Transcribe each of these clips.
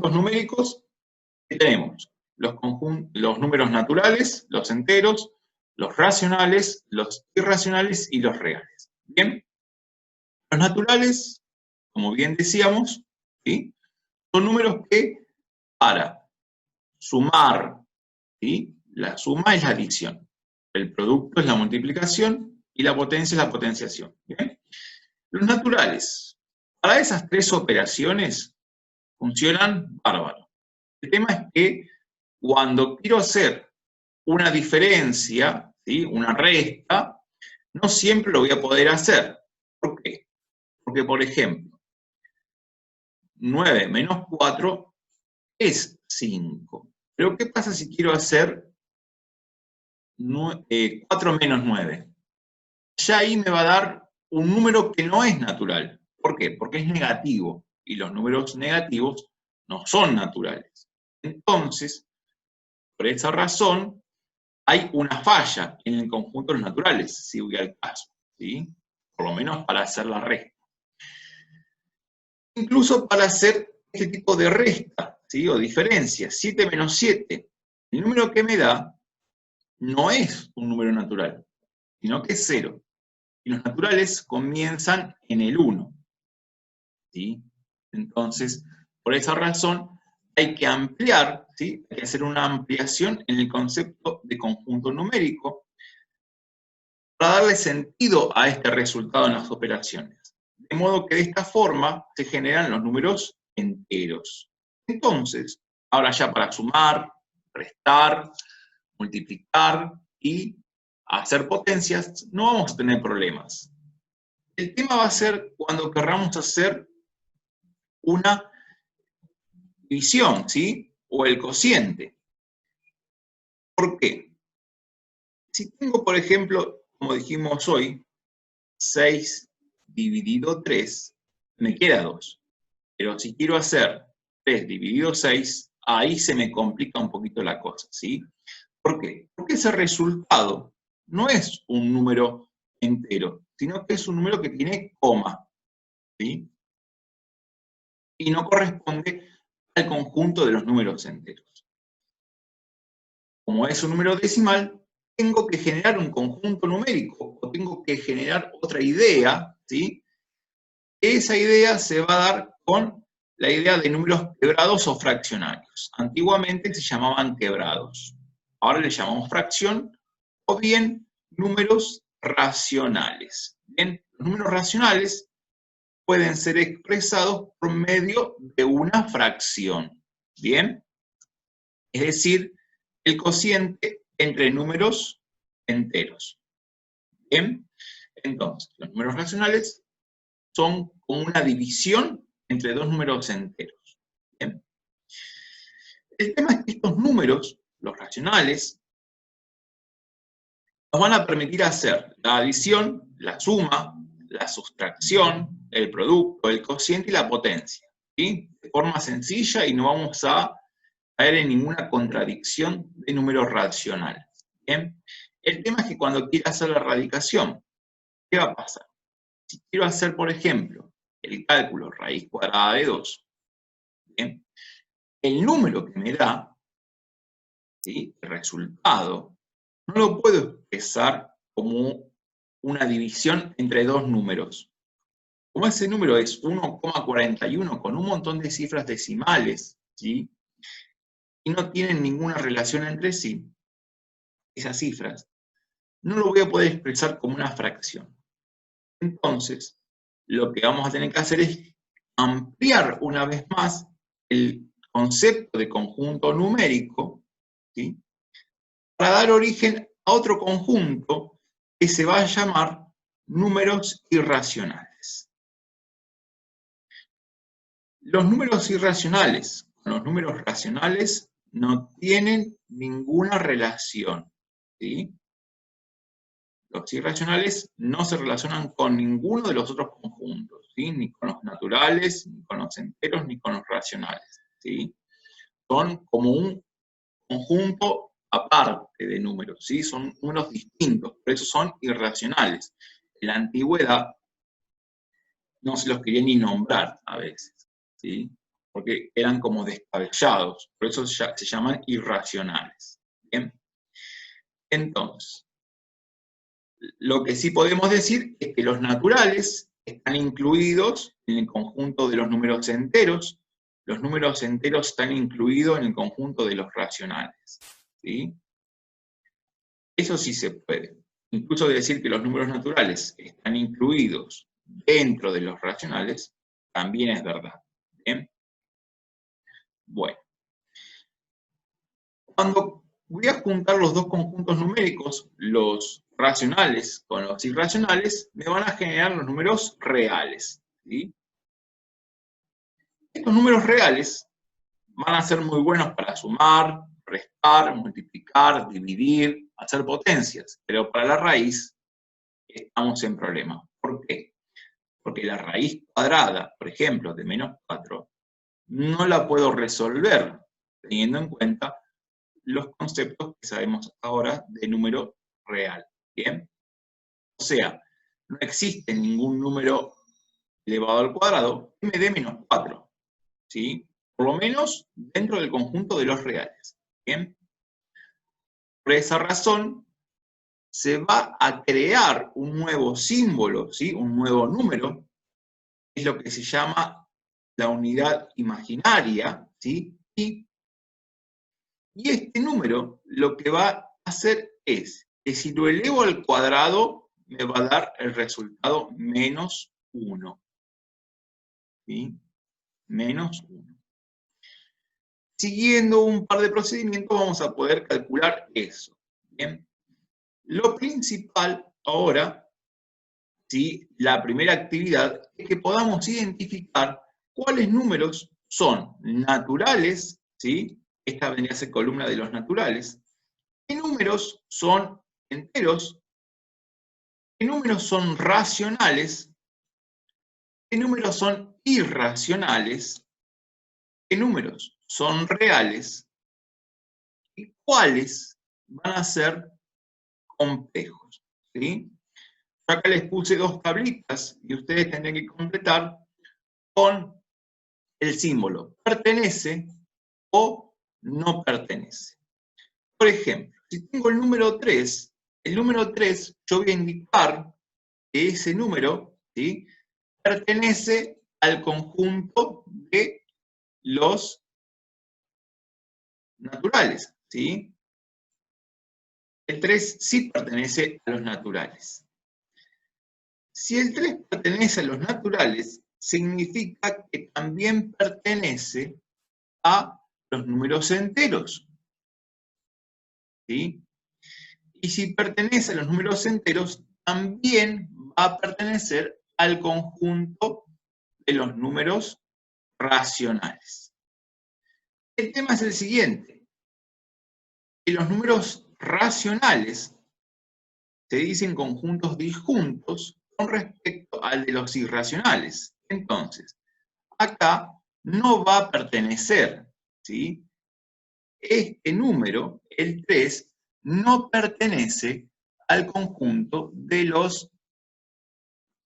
conjuntos numéricos que tenemos los números naturales, los enteros, los racionales, los irracionales y los reales. Bien, los naturales, como bien decíamos, ¿sí?, son números que para sumar, ¿sí?, la suma es la adición, el producto es la multiplicación y la potencia es la potenciación. ¿Bien? Los naturales, para esas tres operaciones funcionan bárbaro. El tema es que cuando quiero hacer una diferencia, ¿sí?, una resta, no siempre lo voy a poder hacer. ¿Por qué? Porque, por ejemplo, 9 menos 4 es 5. Pero ¿qué pasa si quiero hacer 4 menos 9? Ya ahí me va a dar un número que no es natural. ¿Por qué? Porque es negativo. Y los números negativos no son naturales. Entonces, por esa razón, hay una falla en el conjunto de los naturales, si voy al caso, ¿sí? Por lo menos para hacer la resta. Incluso para hacer este tipo de resta, ¿sí?, o diferencia, 7 menos 7, el número que me da no es un número natural, sino que es 0. Y los naturales comienzan en el 1. ¿Sí? Entonces, por esa razón, hay que ampliar, ¿sí?, hay que hacer una ampliación en el concepto de conjunto numérico para darle sentido a este resultado en las operaciones. De modo que de esta forma se generan los números enteros. Entonces, ahora ya para sumar, restar, multiplicar y hacer potencias, no vamos a tener problemas. El tema va a ser cuando querramos hacer una división, ¿sí?, o el cociente. ¿Por qué? Si tengo, por ejemplo, como dijimos hoy, 6 dividido 3, me queda 2. Pero si quiero hacer 3 dividido 6, ahí se me complica un poquito la cosa, ¿sí? ¿Por qué? Porque ese resultado no es un número entero, sino que es un número que tiene coma, ¿sí? Y no corresponde al conjunto de los números enteros. Como es un número decimal, tengo que generar un conjunto numérico, o tengo que generar otra idea, ¿sí? Esa idea se va a dar con la idea de números quebrados o fraccionarios. Antiguamente se llamaban quebrados. Ahora le llamamos fracción, o bien números racionales. Bien, los números racionales pueden ser expresados por medio de una fracción. Bien, es decir, el cociente entre números enteros. Bien, entonces, los números racionales son como una división entre dos números enteros. Bien. El tema es que estos números, los racionales, nos van a permitir hacer la adición, la suma, la sustracción, el producto, el cociente y la potencia, ¿sí?, de forma sencilla, y no vamos a caer en ninguna contradicción de números racionales. ¿Bien? El tema es que cuando quiera hacer la radicación, ¿qué va a pasar? Si quiero hacer, por ejemplo, el cálculo raíz cuadrada de 2, ¿bien?, el número que me da, ¿sí?, el resultado, no lo puedo expresar como una división entre dos números. Como ese número es 1,41 con un montón de cifras decimales, ¿sí?, y no tienen ninguna relación entre sí, esas cifras, no lo voy a poder expresar como una fracción. Entonces, lo que vamos a tener que hacer es ampliar una vez más el concepto de conjunto numérico, ¿sí?, para dar origen a otro conjunto que se va a llamar números irracionales. Los números irracionales con los números racionales no tienen ninguna relación, ¿sí? Los irracionales no se relacionan con ninguno de los otros conjuntos, ¿sí?, ni con los naturales, ni con los enteros, ni con los racionales, ¿sí? Son como un conjunto aparte de números, ¿sí? Son números distintos, por eso son irracionales. En la antigüedad no se los quería ni nombrar a veces, ¿sí? porque eran como descabellados, por eso se llaman irracionales. ¿Bien? Entonces, lo que sí podemos decir es que los naturales están incluidos en el conjunto de los números enteros están incluidos en el conjunto de los racionales. ¿Sí? Eso sí se puede. Incluso decir que los números naturales están incluidos dentro de los racionales, también es verdad. ¿Bien? Bueno. Cuando voy a juntar los dos conjuntos numéricos, los racionales con los irracionales, me van a generar los números reales. ¿Sí? Estos números reales van a ser muy buenos para sumar, restar, multiplicar, dividir, hacer potencias, pero para la raíz estamos en problema. ¿Por qué? Porque la raíz cuadrada, por ejemplo, de menos 4, no la puedo resolver teniendo en cuenta los conceptos que sabemos ahora de número real. ¿Bien? O sea, no existe ningún número elevado al cuadrado que me dé menos 4. ¿Sí? Por lo menos dentro del conjunto de los reales. ¿Bien? Por esa razón, se va a crear un nuevo símbolo, ¿sí? Un nuevo número, que es lo que se llama la unidad imaginaria, ¿sí? Y este número lo que va a hacer es que si lo elevo al cuadrado, me va a dar el resultado menos 1. ¿Sí? Menos 1. Siguiendo un par de procedimientos vamos a poder calcular eso. ¿Bien? Lo principal ahora, ¿sí? La primera actividad, es que podamos identificar cuáles números son naturales, ¿sí? Esta vendría a ser columna de los naturales. ¿Qué números son enteros? ¿Qué números son racionales? ¿Qué números son irracionales? ¿Qué números son reales? ¿Y cuáles van a ser complejos? ¿Sí? Yo acá les puse dos tablitas y ustedes tendrán que completar con el símbolo pertenece o no pertenece. Por ejemplo, si tengo el número 3 yo voy a indicar que ese número, ¿sí?, pertenece al conjunto de los naturales. ¿Sí? El 3 sí pertenece a los naturales. Si el 3 pertenece a los naturales, significa que también pertenece a los números enteros. ¿Sí? Y si pertenece a los números enteros, también va a pertenecer al conjunto de los números racionales. El tema es el siguiente. Que los números racionales se dicen conjuntos disjuntos con respecto al de los irracionales. Entonces, acá no va a pertenecer, ¿sí? Este número, el 3, no pertenece al conjunto de los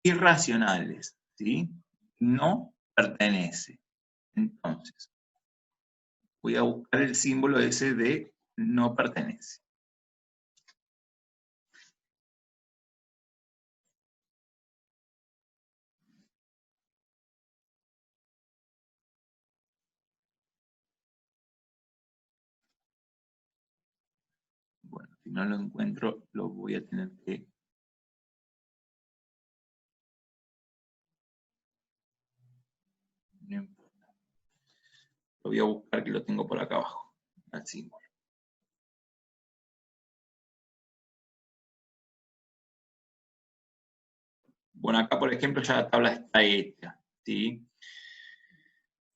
irracionales, ¿sí? No pertenece. Entonces, voy a buscar el símbolo ese de no pertenece. Bueno, si no lo encuentro, lo voy a tener que... No importa. Lo voy a buscar, que lo tengo por acá abajo, al símbolo. Bueno, acá por ejemplo ya la tabla está hecha, ¿sí?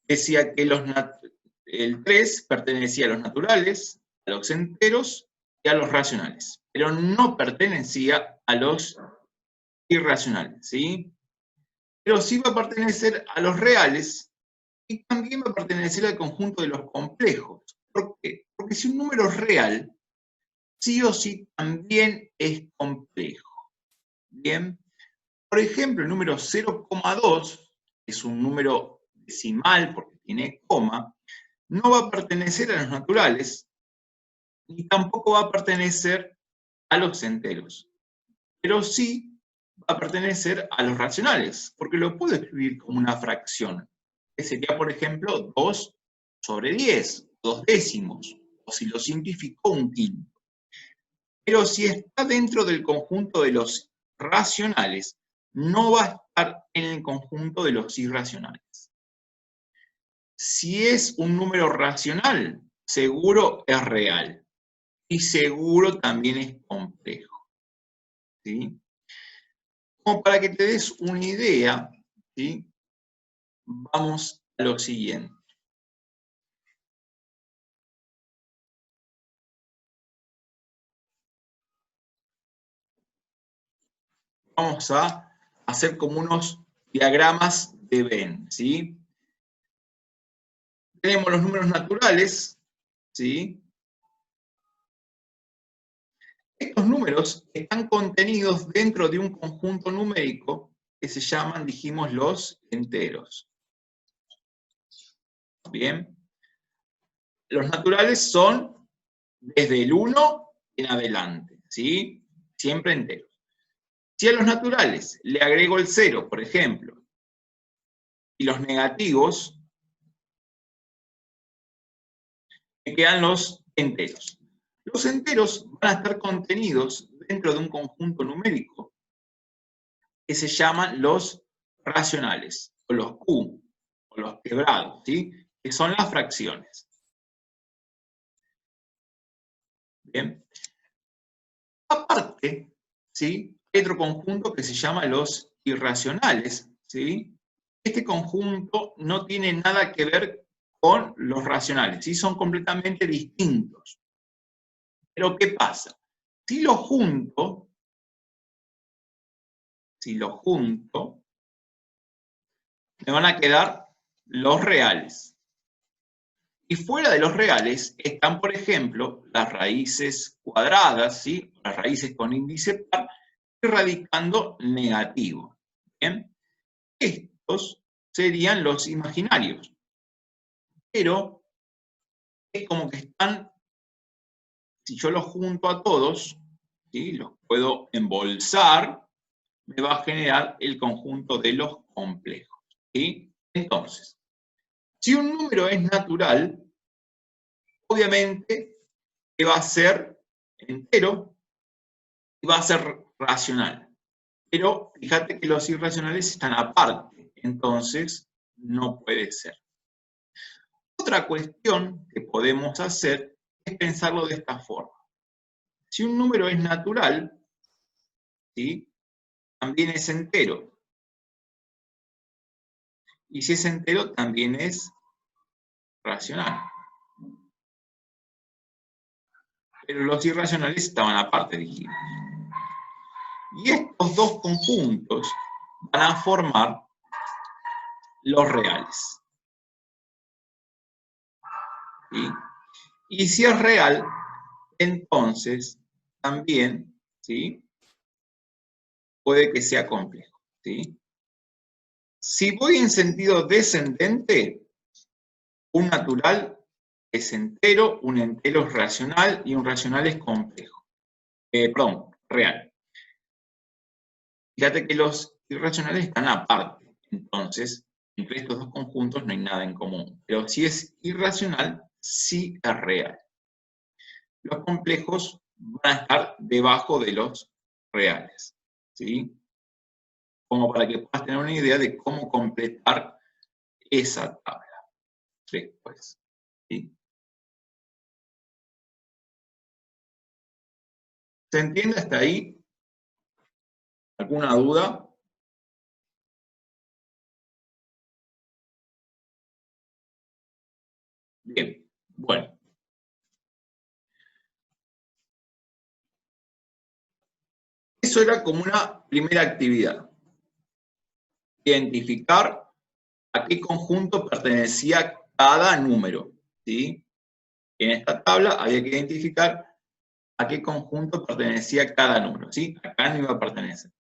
Decía que el 3 pertenecía a los naturales, a los enteros y a los racionales, pero no pertenecía a los irracionales, ¿sí? Pero sí va a pertenecer a los reales y también va a pertenecer al conjunto de los complejos. ¿Por qué? Porque si un número es real, sí o sí también es complejo. ¿Bien? Por ejemplo, el número 0,2 es un número decimal porque tiene coma, no va a pertenecer a los naturales, ni tampoco va a pertenecer a los enteros. Pero sí va a pertenecer a los racionales, porque lo puedo escribir como una fracción, que sería, por ejemplo, 2/10, 2 décimos, o si lo simplifico, 1/5. Pero si está dentro del conjunto de los racionales, no va a estar en el conjunto de los irracionales. Si es un número racional, seguro es real. Y seguro también es complejo. ¿Sí? Como para que te des una idea, ¿sí? Vamos a lo siguiente. Vamos a hacer como unos diagramas de Venn, ¿sí? Tenemos los números naturales, ¿sí? Estos números están contenidos dentro de un conjunto numérico que se llaman, dijimos, los enteros. Bien. Los naturales son desde el 1 en adelante, ¿sí? Siempre enteros. Si a los naturales le agrego el 0, por ejemplo, y los negativos, me quedan los enteros. Los enteros van a estar contenidos dentro de un conjunto numérico que se llaman los racionales, o los Q, o los quebrados, ¿sí? Que son las fracciones. Bien. Aparte, ¿sí? Hay otro conjunto que se llama los irracionales, ¿sí? Este conjunto no tiene nada que ver con los racionales, ¿sí? Son completamente distintos. Pero ¿qué pasa? Si los junto, me van a quedar los reales. Y fuera de los reales están, por ejemplo, las raíces cuadradas, ¿sí? Las raíces con índice par, y radicando negativo. ¿Bien? Estos serían los imaginarios. Pero es como que están, si yo los junto a todos, ¿sí? Los puedo embolsar, me va a generar el conjunto de los complejos. ¿Sí? Entonces, si un número es natural, obviamente que va a ser entero y va a ser racional. Pero fíjate que los irracionales están aparte, entonces no puede ser. Otra cuestión que podemos hacer es pensarlo de esta forma. Si un número es natural, ¿sí? También es entero. Y si es entero, también es racional. Pero los irracionales estaban aparte, dijimos. Y estos dos conjuntos van a formar los reales. ¿Sí? Y si es real, entonces también, ¿sí? Puede que sea complejo, ¿sí? Si voy en sentido descendente, un natural es entero, un entero es racional y un racional es complejo. Perdón, real. Fíjate que los irracionales están aparte, entonces entre estos dos conjuntos no hay nada en común. Pero si es irracional, sí es real. Los complejos van a estar debajo de los reales, ¿sí? Como para que puedas tener una idea de cómo completar esa tabla después, ¿sí? ¿Se entiende hasta ahí? ¿Alguna duda? Bien, bueno. Eso era como una primera actividad. Identificar a qué conjunto pertenecía cada número, ¿sí? En esta tabla había que identificar a qué conjunto pertenecía cada número, ¿sí? Acá no iba a pertenecer.